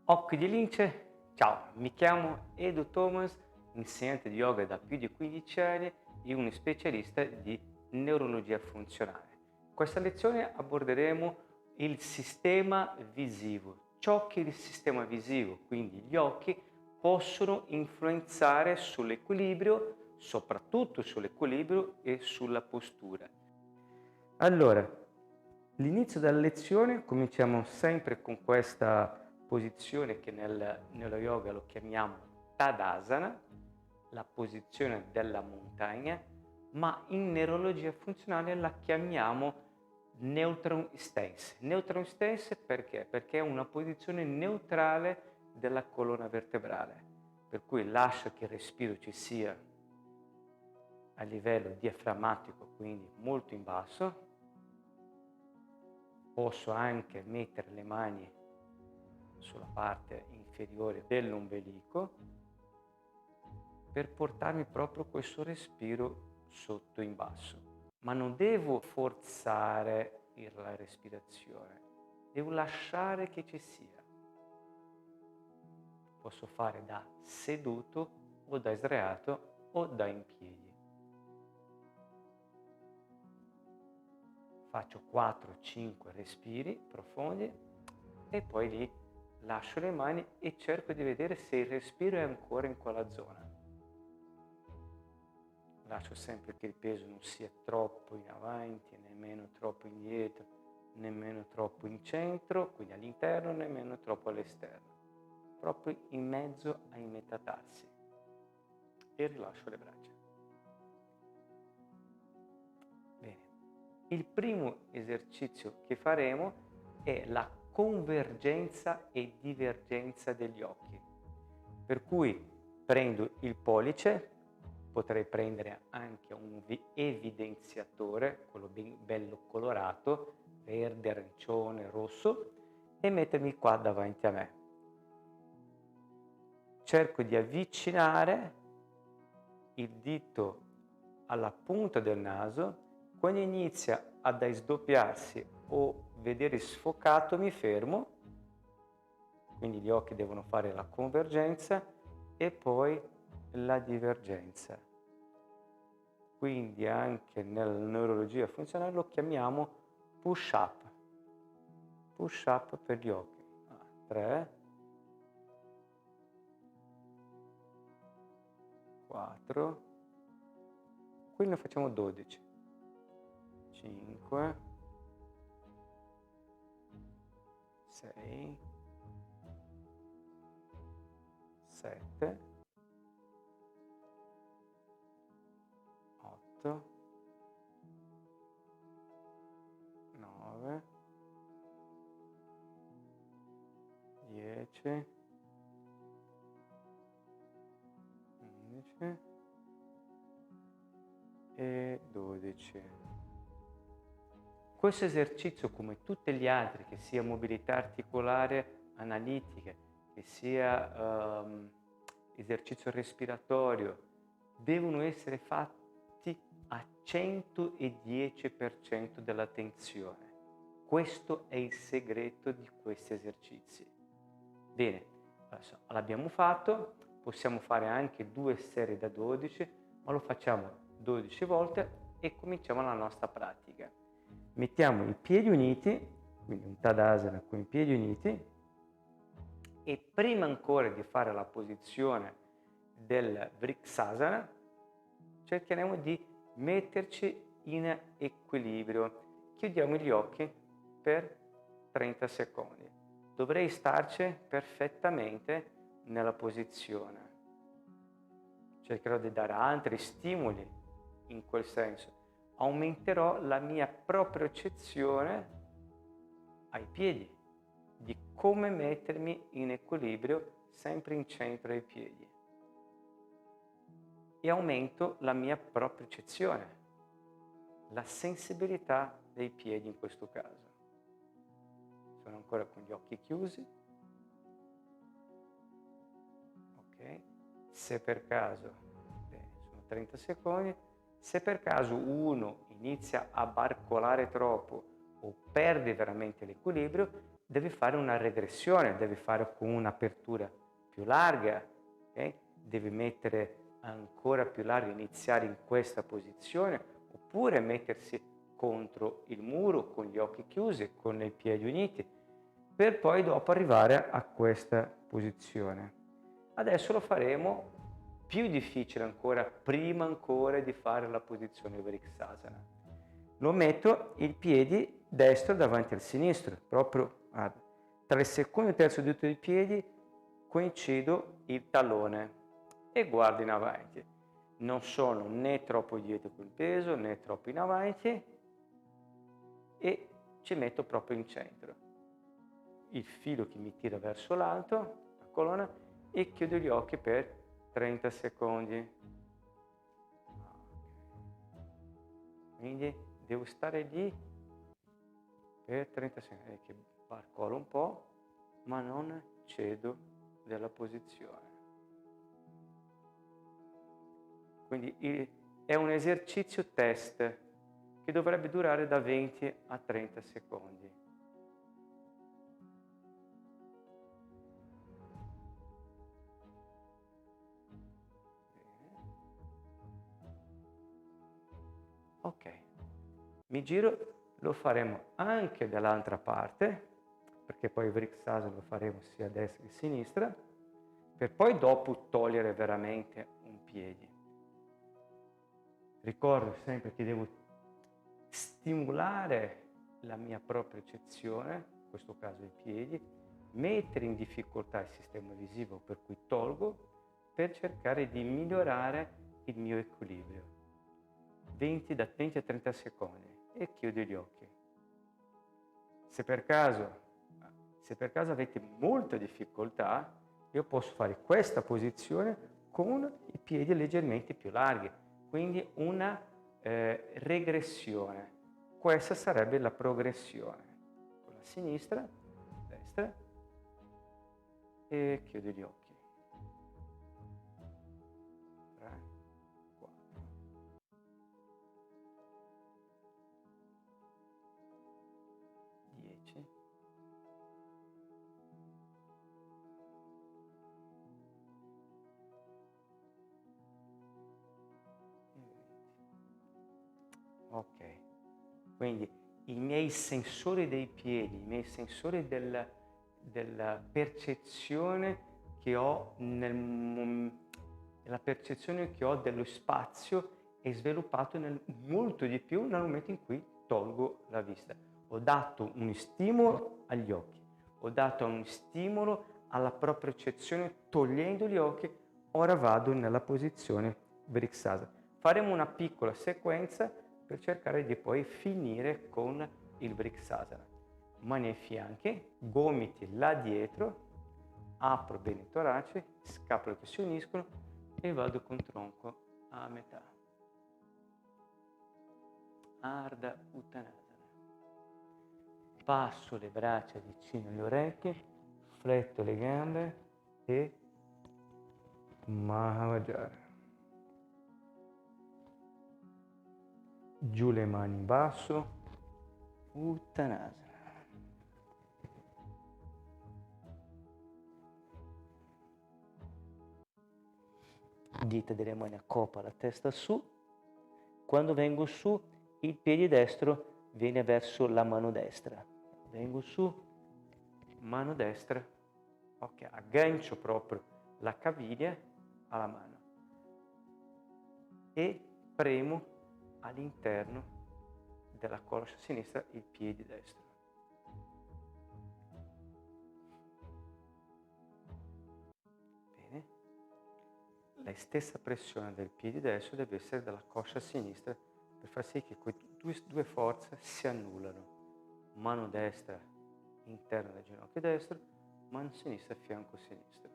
Occhi di lince, ciao, mi chiamo Edu Thomas, insegnante di yoga da più di 15 anni e uno specialista di neurologia funzionale. In questa lezione aborderemo il sistema visivo, ciò che il sistema visivo, quindi gli occhi, possono influenzare sull'equilibrio, soprattutto sull'equilibrio e sulla postura. Allora, l'inizio della lezione cominciamo sempre con questa posizione che nello yoga lo chiamiamo Tadasana, la posizione della montagna, ma in neurologia funzionale la chiamiamo Neutron Stance. Neutron Stance perché? Perché è una posizione neutrale della colonna vertebrale, per cui lascio che il respiro ci sia a livello diaframmatico, quindi molto in basso. Posso anche mettere le mani sulla parte inferiore dell'ombelico per portarmi proprio questo respiro sotto in basso. Ma non devo forzare la respirazione, devo lasciare che ci sia. Posso fare da seduto o da sdraiato o da in piedi. Faccio 4-5 respiri profondi e poi lì lascio le mani e cerco di vedere se il respiro è ancora in quella zona. Lascio sempre che il peso non sia troppo in avanti, nemmeno troppo indietro, nemmeno troppo in centro, quindi all'interno, nemmeno troppo all'esterno. Proprio in mezzo ai metatarsi. E rilascio le braccia. Bene. Il primo esercizio che faremo è la convergenza e divergenza degli occhi. Per cui prendo il pollice, potrei prendere anche un evidenziatore, quello bello colorato, verde, arancione, rosso, e mettermi qua davanti a me. Cerco di avvicinare il dito alla punta del naso. Quando inizia ad sdoppiarsi o vedere sfocato mi fermo, quindi gli occhi devono fare la convergenza e poi la divergenza. Quindi anche nella neurologia funzionale lo chiamiamo push up per gli occhi. 3, 4, qui ne facciamo 12, 5, 6, 7, 8, 9, 10, 11 e 12. Questo esercizio, come tutti gli altri, che sia mobilità articolare analitica, che sia esercizio respiratorio, devono essere fatti a 110% dell'attenzione. Questo è il segreto di questi esercizi. Bene, adesso l'abbiamo fatto, possiamo fare anche 2 serie da 12, ma lo facciamo 12 volte e cominciamo la nostra pratica. Mettiamo i piedi uniti, quindi un Tadasana con i piedi uniti, e prima ancora di fare la posizione del Vriksasana, cercheremo di metterci in equilibrio. Chiudiamo gli occhi per 30 secondi. Dovrei starci perfettamente nella posizione. Cercherò di dare altri stimoli in quel senso. Aumenterò la mia propriocezione ai piedi, di come mettermi in equilibrio sempre in centro ai piedi. E aumento la mia propriocezione, la sensibilità dei piedi in questo caso. Sono ancora con gli occhi chiusi. Ok? Se per caso, bene, sono 30 secondi, se per caso uno inizia a barcolare troppo o perde veramente l'equilibrio, devi fare una regressione, devi fare con un'apertura più larga, okay? Devi mettere ancora più larga, iniziare in questa posizione, oppure mettersi contro il muro con gli occhi chiusi, con i piedi uniti, per poi dopo arrivare a questa posizione. Adesso lo faremo più difficile ancora, prima ancora di fare la posizione Vriksasana. Lo metto il piede destro davanti al sinistro, proprio tra il secondo e il terzo dito dei piedi coincido il tallone e guardo in avanti. Non sono né troppo dietro col peso né troppo in avanti e ci metto proprio in centro. Il filo che mi tira verso l'alto, la colonna, e chiudo gli occhi per 30 secondi. Quindi devo stare lì per 30 secondi, che barcolo un po', ma non cedo della posizione. Quindi è un esercizio test che dovrebbe durare da 20 a 30 secondi. Bene. Ok, mi giro, lo faremo anche dall'altra parte, perché poi il Vriksasana lo faremo sia a destra che a sinistra, per poi dopo togliere veramente un piede. Ricordo sempre che devo stimolare la mia propria percezione, in questo caso i piedi, mettere in difficoltà il sistema visivo per cui tolgo, per cercare di migliorare il mio equilibrio. Da 20 a 30 secondi e chiudo gli occhi. Se per caso avete molta difficoltà, io posso fare questa posizione con i piedi leggermente più larghi, quindi una regressione. Questa sarebbe la progressione. Con la sinistra, destra e chiudo gli occhi. 3, 4. 10. Ok, quindi i miei sensori dei piedi, i miei sensori della percezione che ho la percezione che ho dello spazio è sviluppato molto di più nel momento in cui tolgo la vista. Ho dato un stimolo agli occhi, ho dato un stimolo alla propria percezione togliendo gli occhi, ora vado nella posizione Vriksasana. Faremo una piccola sequenza per cercare di poi finire con il Vriksasana. Mani ai fianchi, gomiti là dietro, apro bene il torace, scapole che si uniscono e vado con tronco a metà. Ardha Uttanasana. Passo le braccia vicino alle orecchie, fletto le gambe e Mahavajra. Giù le mani in basso, Uttanasana. Dita delle mani a coppa, la testa su. Quando vengo su, il piede destro viene verso la mano destra. Vengo su, mano destra. Ok, aggancio proprio la caviglia alla mano e premo all'interno della coscia sinistra il piede destro. Bene. La stessa pressione del piede destro deve essere dalla coscia sinistra per far sì che queste due forze si annullano. Mano destra interno del ginocchio destro, mano sinistra fianco sinistro.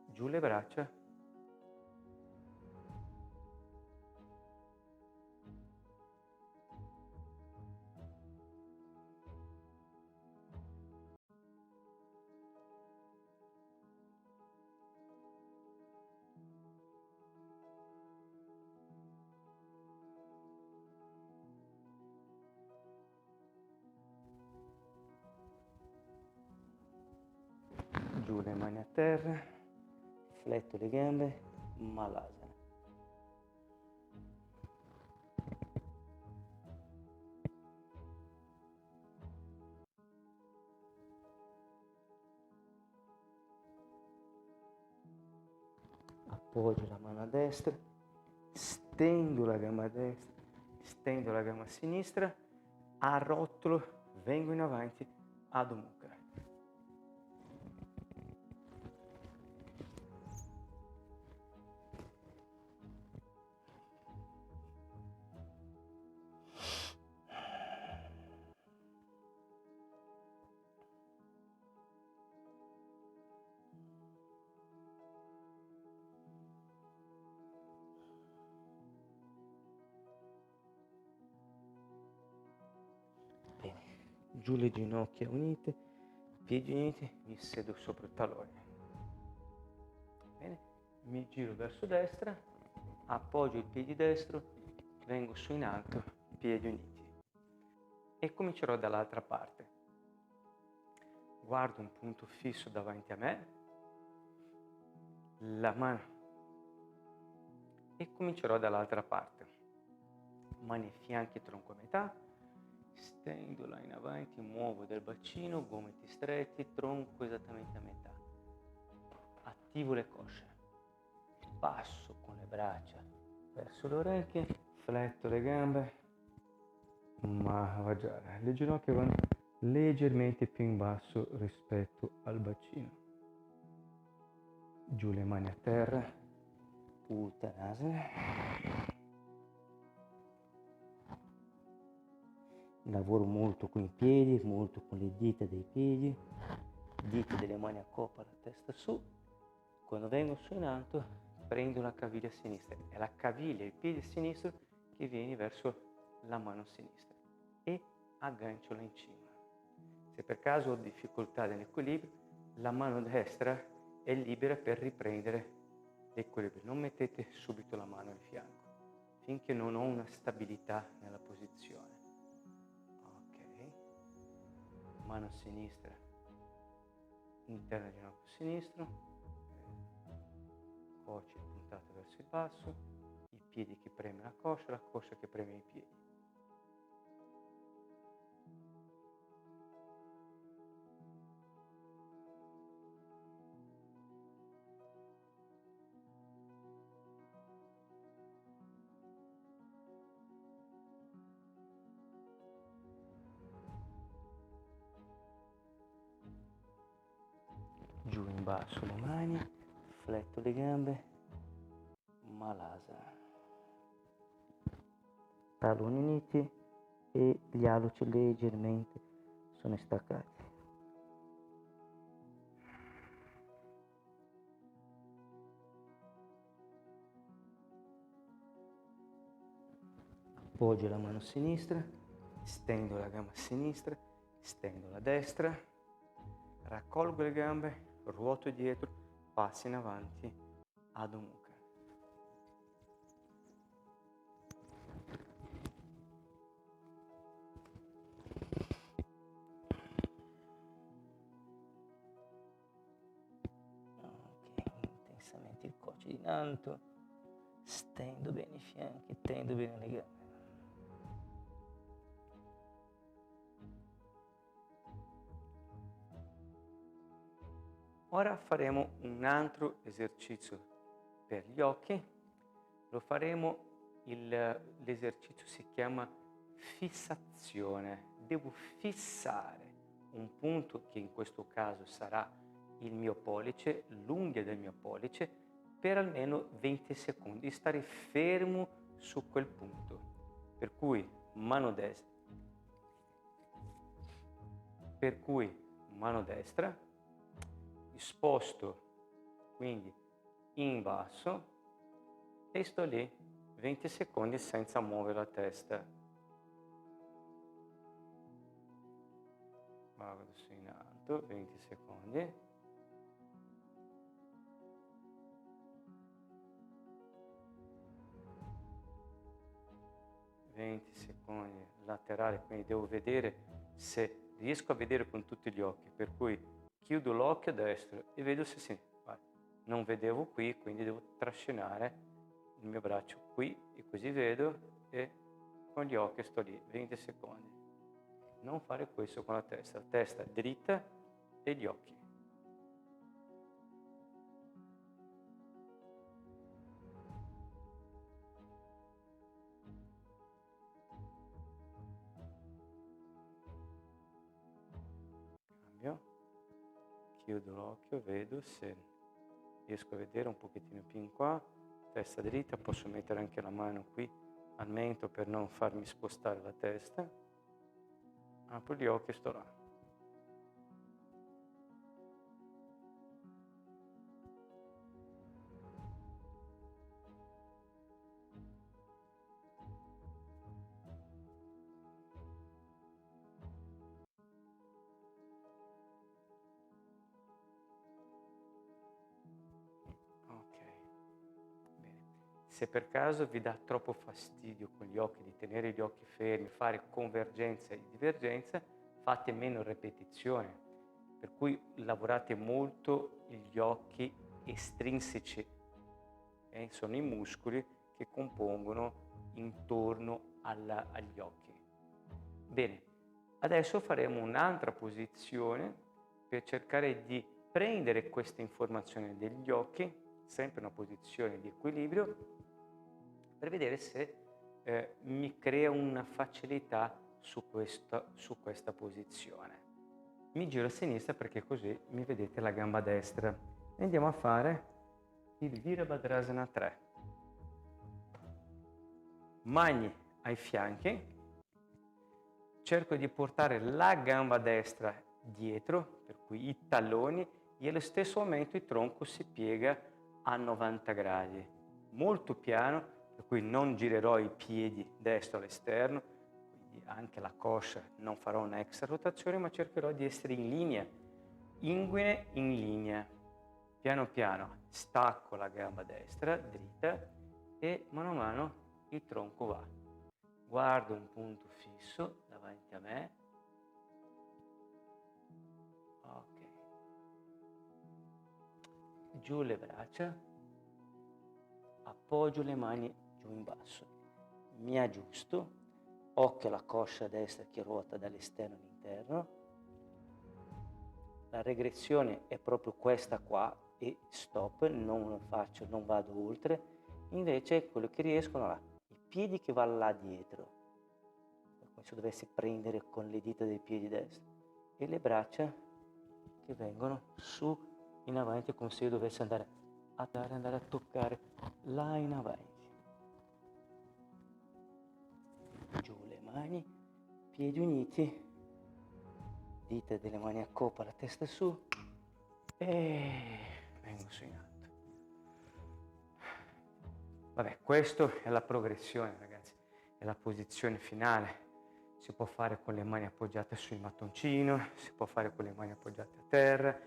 Giù le braccia. terra, fletto le gambe, Malasana. Appoggio la mano a destra, stendo la gamba a destra, stendo la gamba a sinistra, arrotolo, vengo in avanti, Adho Mukha. Bene, giù le ginocchia unite, piedi uniti, mi sedo sopra il talone. Bene, mi giro verso destra, appoggio il piede destro, vengo su in alto, piedi uniti. E comincerò dall'altra parte. Guardo un punto fisso davanti a me, la mano, e comincerò dall'altra parte. Mani ai fianchi, tronco a metà, stendo là in avanti, muovo del bacino, gomiti stretti, tronco esattamente a metà. Attivo le cosce, passo con le braccia verso le orecchie, fletto le gambe, Mahavajra. Le ginocchia vanno leggermente più in basso rispetto al bacino. Giù le mani a terra, Uttanasana. Lavoro molto con i piedi, molto con le dita dei piedi, dita delle mani a coppa, la testa su. Quando vengo su in alto, prendo la caviglia sinistra. È la caviglia, il piede sinistro che viene verso la mano sinistra e agganciola in cima. Se per caso ho difficoltà nell'equilibrio, la mano destra è libera per riprendere l'equilibrio. Non mettete subito la mano al fianco finché non ho una stabilità nella posizione. Ok, mano sinistra, interno del ginocchio sinistro, coscia puntata verso il basso, i piedi che preme la coscia che preme i piedi. Giù in basso le mani, fletto le gambe, Malasana. Talloni uniti e gli alluci leggermente sono staccati. Appoggio la mano sinistra, stendo la gamba sinistra, stendo la destra, raccolgo le gambe, ruoto dietro, passo in avanti, Adho Mukha. Ok, intensamente il cosce in alto, stendo bene i fianchi, tendo bene le gambe. Ora faremo un altro esercizio per gli occhi. Lo faremo, l'esercizio si chiama fissazione. Devo fissare un punto che in questo caso sarà il mio pollice, l'unghia del mio pollice, per almeno 20 secondi, stare fermo su quel punto. Per cui mano destra, sposto quindi in basso e sto lì 20 secondi senza muovere la testa. Vado su in alto, 20 secondi. Laterale, quindi devo vedere se riesco a vedere con tutti gli occhi, per cui chiudo l'occhio destro e vedo se si... Non vedevo qui, quindi devo trascinare il mio braccio qui e così vedo e con gli occhi sto lì 20 secondi. Non fare questo con la testa dritta e gli occhi. Cambio, chiudo l'occhio, vedo se riesco a vedere un pochettino più in qua, testa dritta, posso mettere anche la mano qui al mento per non farmi spostare la testa. Apro gli occhi e sto là. Ok, bene. Se per caso vi dà troppo fastidio con gli occhi di tenere gli occhi fermi, fare convergenza e divergenza, fate meno ripetizioni, per cui lavorate molto gli occhi estrinseci, sono i muscoli che compongono intorno agli occhi. Bene, adesso faremo un'altra posizione per cercare di prendere questa informazione degli occhi, sempre una posizione di equilibrio, per vedere se mi crea una facilità su questa posizione. Mi giro a sinistra perché così mi vedete la gamba destra. E andiamo a fare il Virabhadrasana 3. Mani ai fianchi. Cerco di portare la gamba destra dietro, per cui i talloni, e allo stesso momento il tronco si piega a 90 gradi. Molto piano, per cui non girerò i piedi destro all'esterno, quindi anche la coscia non farò una extra rotazione, ma cercherò di essere in linea, inguine in linea. Piano piano stacco la gamba destra dritta e mano a mano il tronco va. Guardo un punto fisso davanti a me. Ok. Giù le braccia. Appoggio le mani giù in basso. Mi aggiusto. Occhio alla coscia destra che ruota dall'esterno all'interno. La regressione è proprio questa qua e stop, non vado oltre. Invece quello che riescono là, i piedi che vanno là dietro, come se dovessi prendere con le dita dei piedi destri, e le braccia che vengono su in avanti come se io dovessi andare a toccare là in avanti. Giù le mani, piedi uniti, dita delle mani a coppa, la testa su e vengo su in alto. Vabbè, questa è la progressione, ragazzi, è la posizione finale. Si può fare con le mani appoggiate sul mattoncino, si può fare con le mani appoggiate a terra,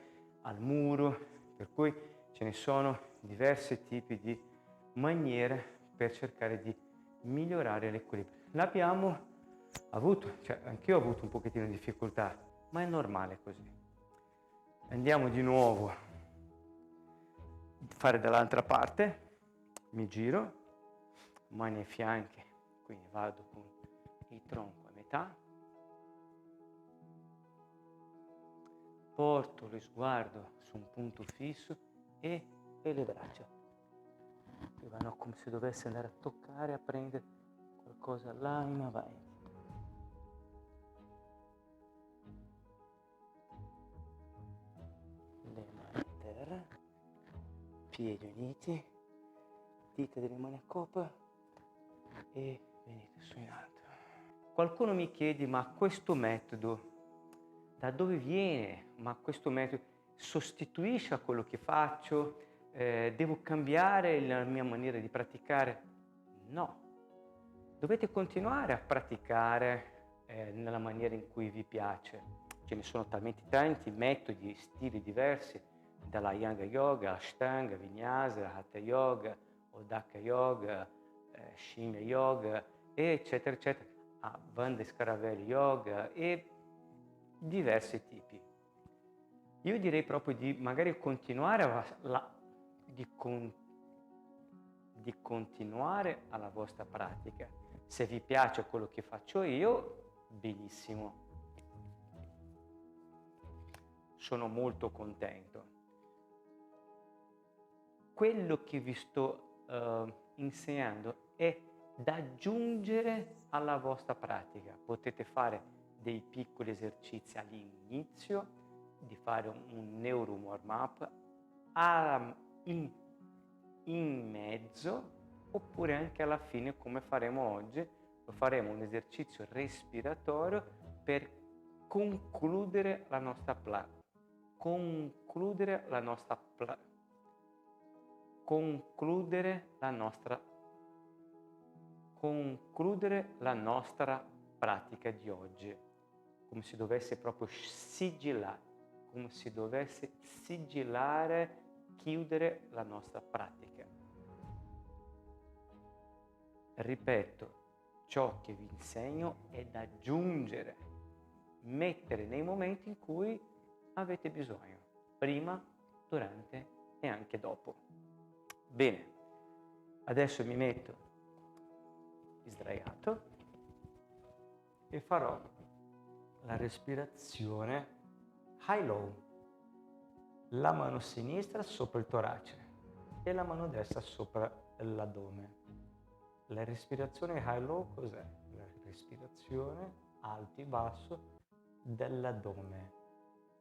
al muro, per cui ce ne sono diversi tipi di maniere per cercare di migliorare l'equilibrio. L'abbiamo avuto, cioè anch'io ho avuto un pochettino di difficoltà, ma è normale così. Andiamo di nuovo a fare dall'altra parte. Mi giro, mani ai fianchi, quindi vado con il tronco a metà, porto lo sguardo su un punto fisso e le braccia che vanno come se dovessi andare a toccare, a prendere qualcosa là in avanti. Le mani a terra, piedi uniti, dita delle mani a coppa e venite su in alto. Qualcuno mi chiede, ma questo metodo da dove viene? Ma questo metodo sostituisce a quello che faccio? Devo cambiare la mia maniera di praticare? No, dovete continuare a praticare nella maniera in cui vi piace. Ce ne sono talmente tanti metodi, stili diversi, dalla Iyengar Yoga, Ashtanga, Vinyasa, Hatha Yoga, Odaka Yoga, Shimya Yoga, eccetera, eccetera, a Bandha Scaravelli Yoga e diversi tipi. Io direi proprio di magari continuare di continuare alla vostra pratica. Se vi piace quello che faccio io, benissimo. Sono molto contento. Quello che vi sto insegnando è da aggiungere alla vostra pratica. Potete fare dei piccoli esercizi all'inizio, di fare un neuro warm up in mezzo, oppure anche alla fine, come faremo oggi, lo faremo un esercizio respiratorio per concludere la nostra pratica di oggi, come se dovesse proprio sigillare, chiudere la nostra pratica. Ripeto, ciò che vi insegno è da aggiungere, mettere nei momenti in cui avete bisogno, prima, durante e anche dopo. Bene, adesso mi metto sdraiato e farò la respirazione high-low, la mano sinistra sopra il torace e la mano destra sopra l'addome. La respirazione high-low cos'è? La respirazione alto-basso dell'addome.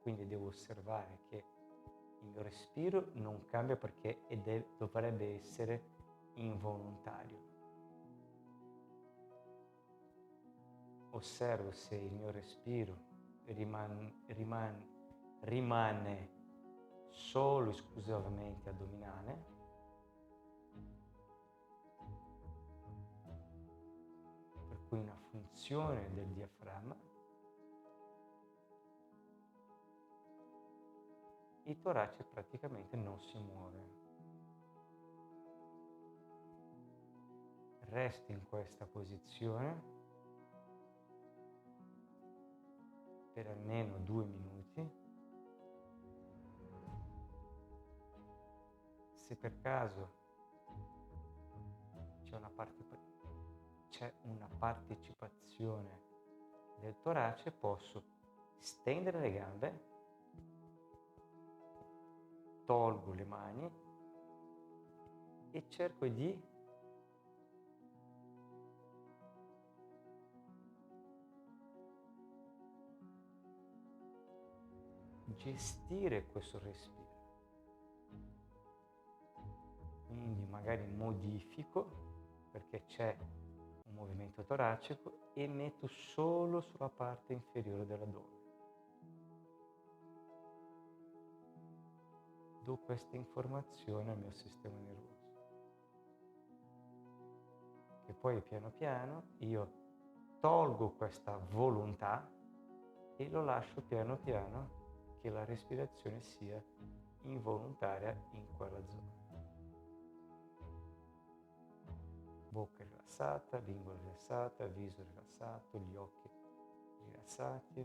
Quindi devo osservare che il mio respiro non cambia perché dovrebbe essere involontario. Osservo se il mio respiro rimane solo esclusivamente addominale, per cui una funzione del diaframma. Il torace praticamente non si muove. Resti in questa posizione per almeno 2 minuti. Se per caso c'è una partecipazione del torace, posso stendere le gambe, tolgo le mani e cerco di gestire questo respiro. Quindi magari modifico perché c'è un movimento toracico e metto solo sulla parte inferiore dell'addome. Do questa informazione al mio sistema nervoso, che poi piano piano io tolgo questa volontà e lo lascio piano piano che la respirazione sia involontaria in quella zona. Bocca rilassata, lingua rilassata, viso rilassato, gli occhi rilassati,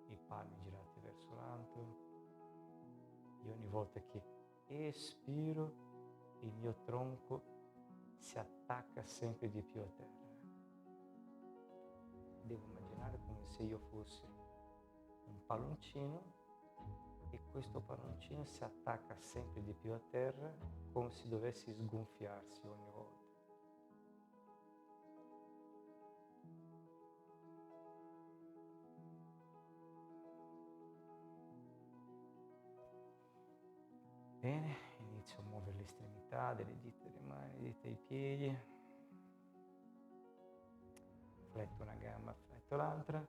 i palmi girati verso l'alto. E ogni volta che espiro, il mio tronco si attacca sempre di più a terra. Devo immaginare come se io fossi un palloncino e questo palloncino si attacca sempre di più a terra come se dovessi sgonfiarsi ogni volta. Bene, inizio a muovere le estremità delle dita delle mani, le dita dei piedi. Fletto una gamba, fletto l'altra.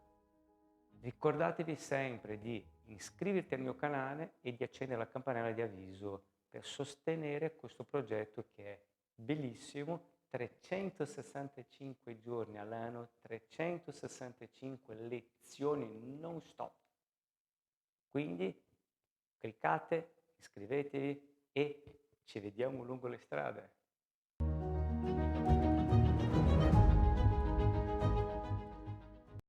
Ricordatevi sempre di iscriverti al mio canale e di accendere la campanella di avviso per sostenere questo progetto che è bellissimo, 365 giorni all'anno, 365 lezioni non stop. Quindi cliccate, iscrivetevi e ci vediamo lungo le strade.